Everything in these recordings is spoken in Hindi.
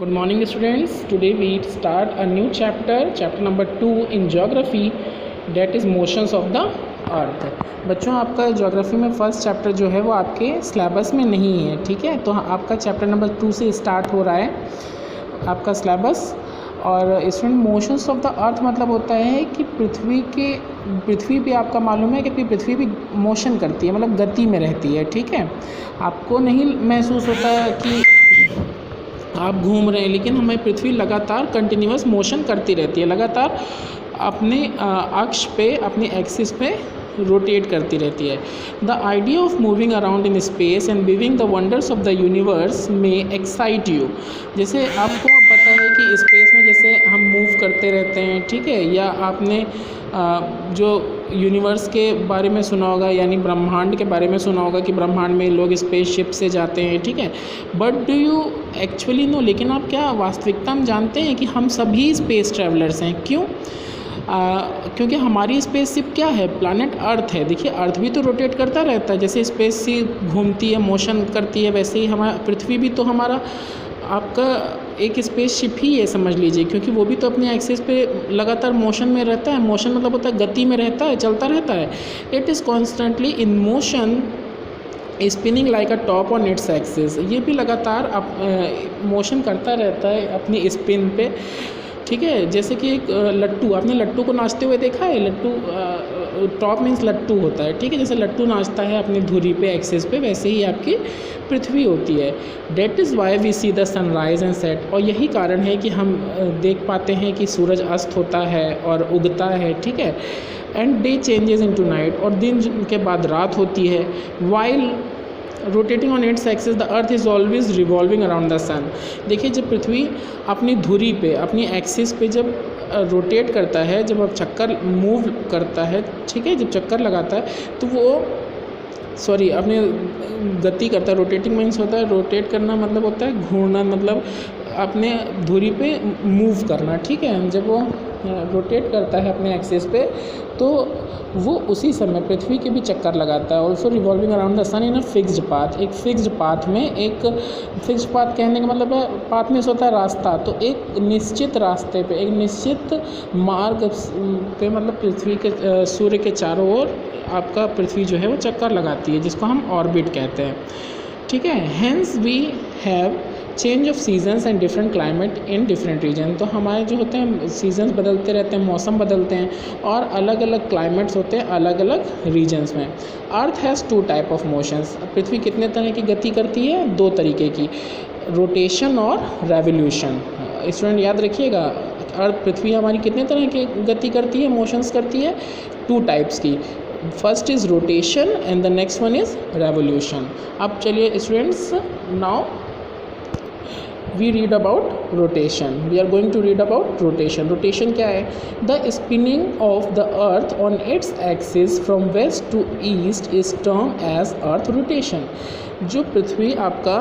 Good morning students. Today we start a new chapter number 2 in geography, that is motions of the earth. बच्चों आपका ज्योग्राफी में फर्स्ट चैप्टर जो है वो आपके सिलेबस में नहीं है, ठीक है। तो आपका चैप्टर नंबर 2 से स्टार्ट हो रहा है आपका सिलेबस। और इसमें मोशंस ऑफ द अर्थ मतलब होता है कि पृथ्वी भी आपका मालूम है कि पृथ्वी भी मोशन करती है, मतलब गति में रहती है, ठीक है। आपको नहीं महसूस होता है कि आप घूम रहे हैं, लेकिन हमें पृथ्वी लगातार कंटिन्यूअस मोशन करती रहती है, लगातार अपने अक्ष पे, अपने एक्सिस पे रोटेट करती रहती है। The idea of moving around in space and viewing the wonders of the universe में एक्साइट यू। जैसे आपको पता है कि स्पेस में जैसे हम मूव करते रहते हैं, ठीक है, या आपने जो यूनिवर्स के बारे में सुना होगा, यानी ब्रह्मांड के बारे में सुना होगा कि ब्रह्मांड में लोग स्पेसशिप से जाते हैं, ठीक है। But do you actually know, लेकिन आप क्या वास्तविकता में जानते हैं कि हम सभी स्पेस ट्रैवलर्स हैं। क्यों? क्योंकि हमारी स्पेसशिप क्या है, प्लैनेट अर्थ है। देखिए अर्थ भी तो रोटेट करता रहता है, जैसे स्पेसशिप घूमती है, मोशन करती है, वैसे ही हमारा पृथ्वी भी तो हमारा आपका एक स्पेसशिप ही है, समझ लीजिए, क्योंकि वो भी तो अपने एक्सिस पे लगातार मोशन में रहता है। मोशन मतलब होता है गति में रहता है, चलता रहता है। It is constantly in motion spinning like a top on its axis. ये भी लगातार मोशन करता रहता है अपनी स्पिन पे, ठीक है। जैसे कि एक लट्टू, आपने लट्टू को नाचते हुए देखा है। लट्टू टॉप मीन्स लट्टू होता है, ठीक है। जैसे लट्टू नाचता है अपनी धुरी पे, एक्सिस पे, वैसे ही आपकी पृथ्वी होती है। That is why we see the sunrise and set. और यही कारण है कि हम देख पाते हैं कि सूरज अस्त होता है और उगता है, ठीक है। And day changes into night, और दिन के बाद रात होती है। While rotating on its axis the earth is always revolving around the sun. देखिए जब पृथ्वी अपनी धुरी पे, अपनी एक्सिस पे जब रोटेट करता है, जब अब चक्कर मूव करता है, ठीक है, जब चक्कर लगाता है तो वो अपने गति करता है। रोटेटिंग मीन्स होता है, रोटेट करना मतलब होता है घूमना, मतलब अपने धुरी पे मूव करना, ठीक है। जब वो रोटेट करता है अपने एक्सिस पे तो वो उसी समय पृथ्वी के भी चक्कर लगाता है। Also revolving around the sun in a fixed path. एक फिक्स्ड पाथ में, एक फिक्स्ड पाथ कहने का मतलब है पाथ में होता है रास्ता, तो एक निश्चित रास्ते पे, एक निश्चित मार्ग पे, मतलब पृथ्वी के सूर्य के चारों ओर आपका पृथ्वी जो है वो चक्कर लगाती है, जिसको हम ऑर्बिट कहते हैं, ठीक है। Hence we have change of seasons and different climate in different region. तो हमारे जो होते हैं सीजन्स बदलते रहते हैं, मौसम बदलते हैं, और अलग अलग क्लाइमेट्स होते हैं अलग अलग रीजन्स में। Earth has 2 type of motions. पृथ्वी कितने तरह की गति करती है? 2 तरीके की, रोटेशन और रेवोल्यूशन। स्टूडेंट याद रखिएगा, अर्थ पृथ्वी हमारी कितने तरह की गति करती है, मोशंस करती है? 2 टाइप्स की। First is rotation and the next one is revolution. अब चलिए students, now we read about rotation. We are going to read about rotation. Rotation क्या है? The spinning of the earth on its axis from west to east is termed as earth rotation. जो पृथ्वी आपका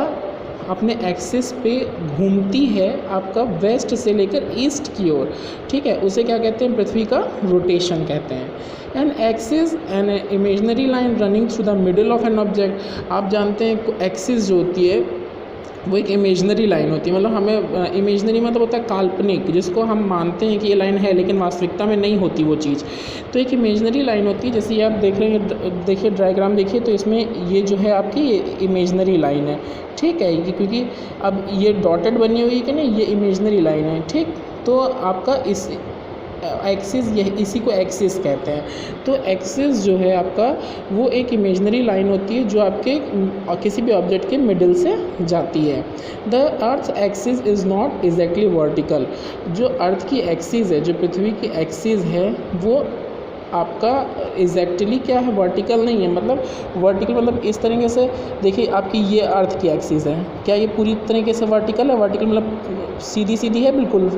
अपने एक्सिस पे घूमती है आपका वेस्ट से लेकर ईस्ट की ओर, ठीक है, उसे क्या कहते हैं? पृथ्वी का रोटेशन कहते हैं। An axis an imaginary line running through the middle of an object. आप जानते हैं एक्सिस जो होती है वो एक इमेजनरी लाइन होती है, मतलब हमें इमेजनरी मतलब होता है काल्पनिक, जिसको हम मानते हैं कि ये लाइन है लेकिन वास्तविकता में नहीं होती वो चीज़। तो एक इमेजनरी लाइन होती है, जैसे ये आप देख रहे हैं, देखिए डायग्राम देखिए, तो इसमें ये जो है आपकी ये इमेजनरी लाइन है, ठीक है, क्योंकि अब ये डॉटेड बनी हुई है कि नहीं, ये इमेजनरी लाइन है, ठीक। तो आपका इस एक्सिस, यह इसी को एक्सिस कहते हैं। तो एक्सिस जो है आपका वो एक इमेजनरी लाइन होती है जो आपके किसी भी ऑब्जेक्ट के मिडिल से जाती है। The earth axis is not exactly vertical. जो अर्थ की एक्सिस है, जो पृथ्वी की एक्सिस है, वो आपका एग्जैक्टली क्या है, वर्टिकल नहीं है। मतलब वर्टिकल मतलब इस तरीके से देखिए, आपकी ये अर्थ की एक्सिस है, क्या ये पूरी तरीके से वर्टिकल है? वर्टिकल मतलब सीधी सीधी है,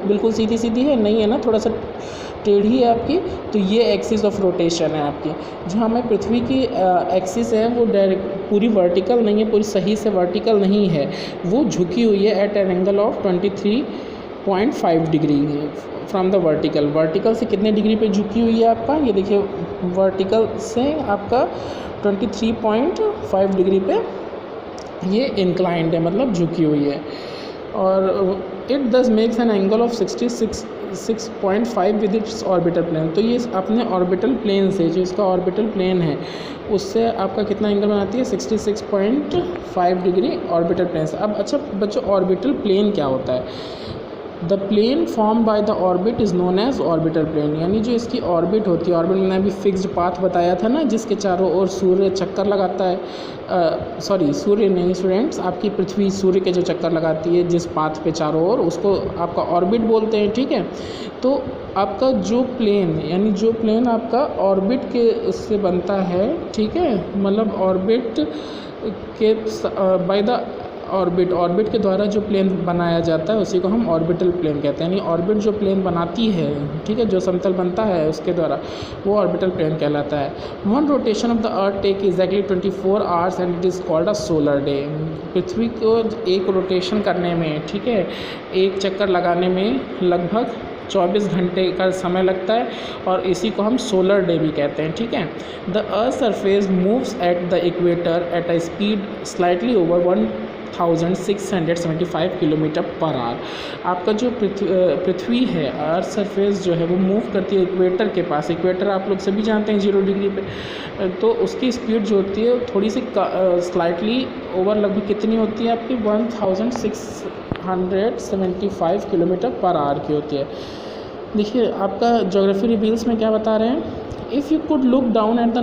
बिल्कुल सीधी सीधी है, नहीं है ना, थोड़ा सा टेढ़ी है आपकी। तो ये एक्सिस ऑफ रोटेशन है आपकी। जहाँ में पृथ्वी की एक्सिस है वो डायरेक्ट पूरी वर्टिकल नहीं है, पूरी सही से वर्टिकल नहीं है, वो झुकी हुई है at an angle of 23.5 degree from the vertical से कितने डिग्री पे झुकी हुई है आपका? ये देखिए वर्टिकल से आपका 23.5 डिग्री पे ये इंक्लाइंड है, मतलब झुकी हुई है। और it thus makes an angle of 66.5 with its orbital plane. तो ये अपने ऑर्बिटल प्लेन से, जो इसका ऑर्बिटल प्लेन है, उससे आपका कितना एंगल बनाती है? 66.5 डिग्री ऑर्बिटल प्लेन से। अब अच्छा बच्चों, ऑर्बिटल प्लेन क्या होता है? The plane form by the orbit is known as orbital plane, यानी जो इसकी ऑर्बिट होती है, ऑर्बिट मैंने अभी फिक्स्ड पाथ बताया था ना, जिसके चारों ओर सूर्य चक्कर लगाता है, सॉरी सूर्य नहीं स्टूडेंट्स, आपकी पृथ्वी सूर्य के जो चक्कर लगाती है जिस पाथ पे चारों ओर, उसको आपका ऑर्बिट बोलते हैं, ठीक है। तो आपका जो प्लेन, यानी जो प्लेन आपका ऑर्बिट के उससे बनता है, ठीक है, मतलब ऑर्बिट के बाय द ऑर्बिट के द्वारा जो प्लेन बनाया जाता है उसी को हम ऑर्बिटल प्लेन कहते हैं। यानी ऑर्बिट जो प्लेन बनाती है, ठीक है, जो समतल बनता है उसके द्वारा, वो ऑर्बिटल प्लेन कहलाता है। One rotation of the earth take exactly 24 hours and it is called a solar day. पृथ्वी को एक रोटेशन करने में, ठीक है, एक चक्कर लगाने में लगभग 24 घंटे का समय लगता है, और इसी को हम सोलर डे भी कहते हैं, ठीक है। The earth surface moves at the equator at a speed slightly over 1675 kilometre per hour. आपका जो पृथ्वी है, अर्थ सरफेस जो है वो मूव करती है इक्वेटर के पास। इक्वेटर आप लोग सभी जानते हैं 0 डिग्री पे, तो उसकी स्पीड जो होती है थोड़ी सी स्लाइटली ओवर, लगभग कितनी होती है आपकी? 1675 किलोमीटर पर आवर की होती है। देखिए आपका ज्योग्राफी रिवील्स में क्या बता रहे हैं? If you could look down at the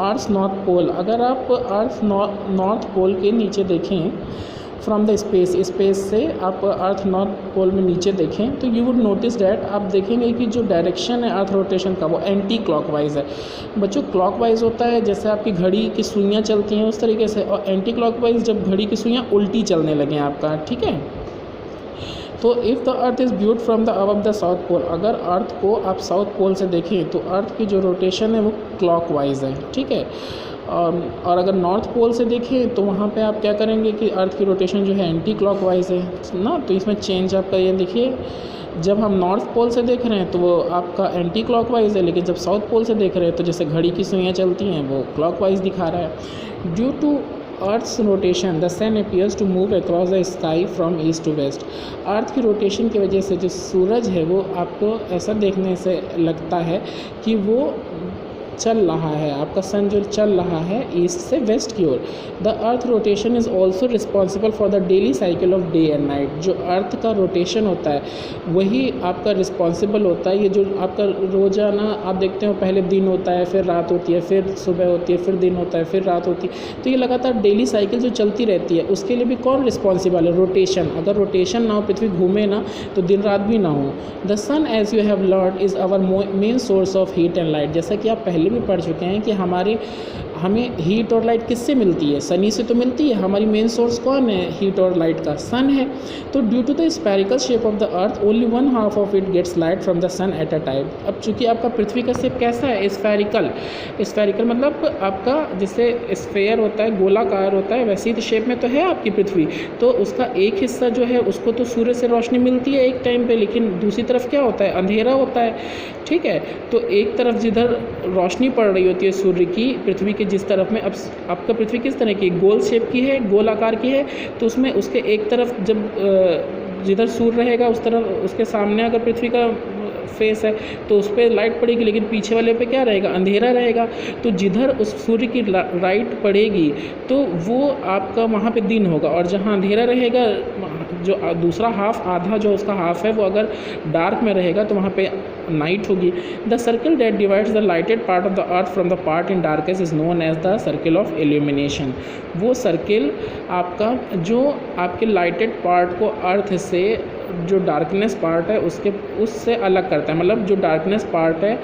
earth north pole, अगर आप अर्थ नॉर्थ पोल के नीचे देखें फ्रॉम द स्पेस से आप अर्थ नॉर्थ पोल में नीचे देखें, तो यू वुड नोटिस डैट, आप देखेंगे कि जो डायरेक्शन है अर्थ रोटेशन का वो एंटी क्लॉकवाइज है। बच्चों क्लॉकवाइज होता है जैसे आपकी घड़ी की सुइयाँ चलती हैं उस तरीके से, और एंटी क्लॉकवाइज जब घड़ी की सुइयाँ उल्टी चलने लगें आपका, ठीक है। तो if the earth is viewed from the above the south pole, अगर अर्थ को आप साउथ पोल से देखें तो अर्थ की जो रोटेशन है वो क्लॉकवाइज है, ठीक है। और अगर नॉर्थ पोल से देखें तो वहाँ पे आप क्या करेंगे कि अर्थ की रोटेशन जो है एंटी क्लॉकवाइज है ना। तो इसमें चेंज आपका ये देखिए, जब हम नॉर्थ पोल से देख रहे हैं तो वो आपका एंटी क्लॉकवाइज है, लेकिन जब साउथ पोल से देख रहे हैं तो जैसे घड़ी की सुइयाँ चलती हैं वो क्लॉकवाइज दिखा रहा है। Due to Earth's rotation, the sun appears to move across the sky from east to west. अर्थ की रोटेशन की वजह से जो सूरज है वो आपको ऐसा देखने से लगता है कि वो चल रहा है, आपका सन जो चल रहा है ईस्ट से वेस्ट की ओर। The earth rotation is also responsible for the daily cycle of day and night. जो अर्थ का रोटेशन होता है वही आपका रिस्पॉन्सिबल होता है। ये जो आपका रोज़ाना आप देखते हो, पहले दिन होता है, फिर रात होती है, फिर सुबह होती है, फिर दिन होता है, फिर रात होती है, तो ये लगातार डेली साइकिल जो चलती रहती है उसके लिए भी कौन रिस्पॉन्सिबल है? रोटेशन। अगर रोटेशन ना हो, पृथ्वी घूमे ना, तो दिन रात भी ना हो। The sun as you have learn is our main source of heat and light. जैसा कि आप पहले भी पढ़ चुके हैं कि हमें हीट और लाइट किससे मिलती है? सनी से तो मिलती है। हमारी मेन सोर्स कौन है हीट और लाइट का? सन है। तो due to the spherical shape of the earth only 1/2 of it gets light from the sun at a time. अब चूंकि आपका पृथ्वी का शेप कैसा है? स्फेरिकल। स्फेरिकल मतलब आपका जैसे स्फेयर होता है, गोलाकार होता है, वैसी शेप में तो है आपकी पृथ्वी। तो उसका एक हिस्सा जो है उसको तो सूर्य से रोशनी मिलती है एक टाइम पे, लेकिन दूसरी तरफ क्या होता है? अंधेरा होता है, ठीक है। तो एक तरफ जिधर रोशनी पड़ रही होती है सूर्य की, पृथ्वी के जिस तरफ में, अब आपका पृथ्वी किस तरह की? गोल शेप की है, गोल आकार की है, तो उसमें उसके एक तरफ जब जिधर सूर्य रहेगा उस तरफ, उसके सामने अगर पृथ्वी का फेस है तो उस पर लाइट पड़ेगी, लेकिन पीछे वाले पे क्या रहेगा? अंधेरा रहेगा। तो जिधर उस सूर्य की लाइट पड़ेगी तो वो आपका वहाँ पे दिन होगा, और जहाँ अंधेरा रहेगा, जो दूसरा हाफ, आधा जो उसका हाफ है, वो अगर डार्क में रहेगा तो वहाँ पे नाइट होगी। The circle that divides the lighted part of the earth from the part in darkest is known as the circle of illumination. वो सर्किल आपका जो आपके लाइटेड पार्ट को अर्थ से जो डार्कनेस पार्ट है उससे अलग करता है। मतलब जो डार्कनेस पार्ट है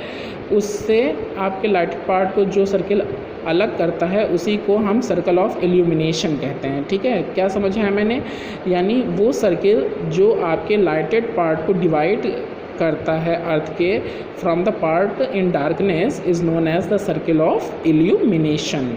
उससे आपके लाइटेड पार्ट को जो सर्किल अलग करता है उसी को हम सर्कल ऑफ इल्यूमिनेशन कहते हैं, ठीक है। क्या समझा है मैंने? यानी वो सर्किल जो आपके लाइटेड पार्ट को डिवाइड करता है अर्थ के from the part in darkness is known as the circle of illumination.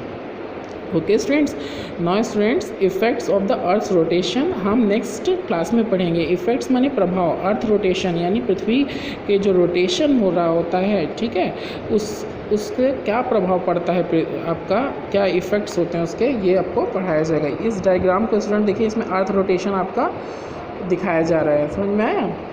Okay students, now students effects of the earth rotation हम नेक्स्ट क्लास में पढ़ेंगे। इफ़ेक्ट्स माने प्रभाव, अर्थ रोटेशन यानी पृथ्वी के जो रोटेशन हो रहा होता है, ठीक है, उसके क्या प्रभाव पड़ता है, आपका क्या इफ़ेक्ट्स होते हैं उसके, ये आपको पढ़ाया जाएगा। इस डायग्राम को स्टूडेंट देखिए, इसमें अर्थ रोटेशन आपका दिखाया जा रहा है। समझ में आया?